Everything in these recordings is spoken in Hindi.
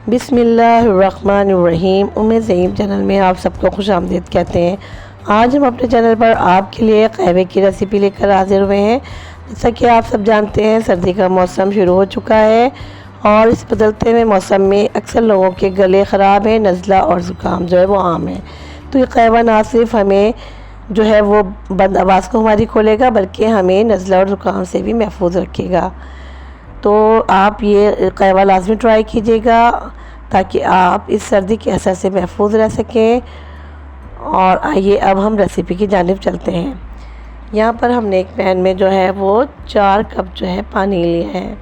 बिस्मिल्लाहिर्रहमानिर्रहीम। उम्मे ज़हीम चैनल में आप सबको खुशामदीद कहते हैं। आज हम अपने चैनल पर आपके लिए कहवे की रेसिपी लेकर हाजिर हुए हैं। जैसा कि आप सब जानते हैं, सर्दी का मौसम शुरू हो चुका है और इस बदलते हुए मौसम में अक्सर लोगों के गले ख़राब है, नज़ला और ज़ुकाम जो है वो आम है। तो ये कहवा ना सिर्फ हमें जो है वो बंद आवाज़ को हमारी खोलेगा, बल्कि हमें नज़ला और ज़ुकाम से भी महफूज रखेगा। तो आप ये कहवा लाजमी ट्राई कीजिएगा ताकि आप इस सर्दी के असर से महफूज रह सकें। और आइए अब हम रेसिपी की जानिब चलते हैं। यहाँ पर हमने एक पैन में जो है वो 4 कप जो है पानी लिया है।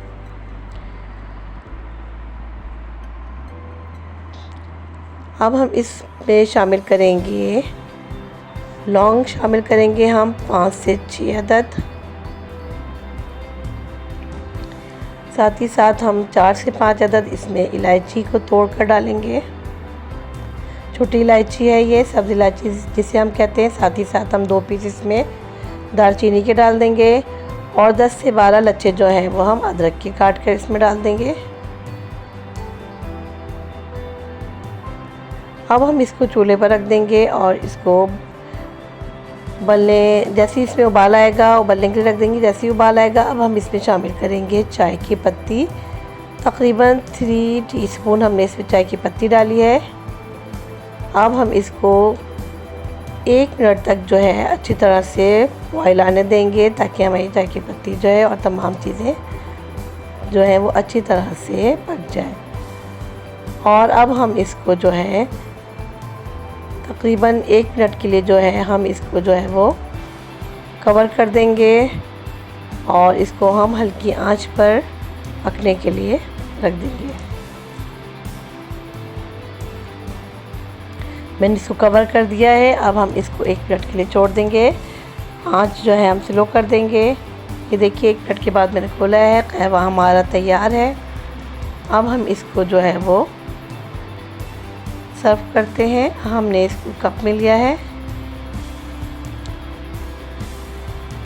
अब हम इसमें शामिल करेंगे लौंग, शामिल करेंगे हम 5 से 6 अदद। साथ ही साथ हम 4 से 5 अदद इसमें इलायची को तोड़ कर डालेंगे। छोटी इलायची है ये, सब्ज़ इलायची जिसे हम कहते हैं। साथ ही साथ हम 2 पीस इसमें दालचीनी के डाल देंगे और 10 से 12 लच्छे जो हैं वो हम अदरक के काट कर इसमें डाल देंगे। अब हम इसको चूल्हे पर रख देंगे और इसको उबलने, जैसे इसमें उबाल आएगा उबलने के लिए रख देंगे। जैसे ही उबाल आएगा अब हम इसमें शामिल करेंगे चाय की पत्ती। तकरीबन 3 टीस्पून हमने इसमें चाय की पत्ती डाली है। अब हम इसको 1 मिनट तक जो है अच्छी तरह से बॉयल आने देंगे ताकि हमारी चाय की पत्ती जो है और तमाम चीज़ें जो है वो अच्छी तरह से पक जाए। और अब हम इसको जो है तकरीबन 1 मिनट के लिए जो है हम इसको जो है वो कवर कर देंगे और इसको हम हल्की आंच पर पकने के लिए रख देंगे। मैंने इसको कवर कर दिया है। अब हम इसको 1 मिनट के लिए छोड़ देंगे। आंच जो है हम स्लो कर देंगे। ये देखिए 1 मिनट के बाद मैंने खोला है, कहवा हमारा तैयार है। अब हम इसको जो है वो सर्व करते हैं। हमने इसको कप में लिया है।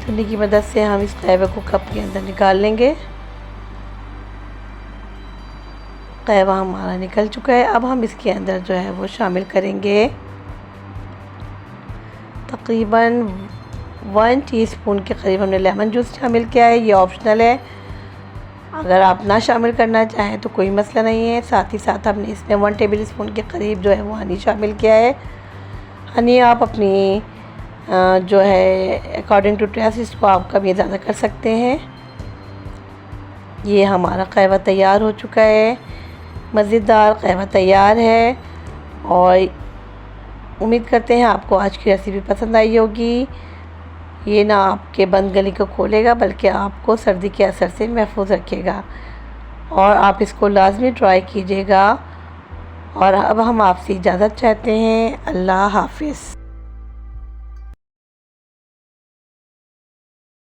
छन्नी की मदद से हम इस कहवे को कप के अंदर निकाल लेंगे। कहवा हमारा निकल चुका है। अब हम इसके अंदर जो है वो शामिल करेंगे तकरीबन 1 टीस्पून के करीब हमने लेमन जूस शामिल किया है। ये ऑप्शनल है, अगर आप ना शामिल करना चाहें तो कोई मसला नहीं है। साथ ही साथ हमने इसमें 1 टेबल स्पून के करीब जो है वो हनी शामिल किया है। हनी आप अपनी जो है अकॉर्डिंग टू टेस्ट इसको आप कम या ज़्यादा कर सकते हैं। ये हमारा कहवा तैयार हो चुका है। मज़ेदार कहवा तैयार है और उम्मीद करते हैं आपको आज की रेसिपी पसंद आई होगी। ये ना आपके बंद गले को खोलेगा, बल्कि आपको सर्दी के असर से महफूज रखेगा। और आप इसको लाजमी ट्राई कीजिएगा। और अब हम आपसे इजाज़त चाहते हैं। अल्लाह हाफ़िज़।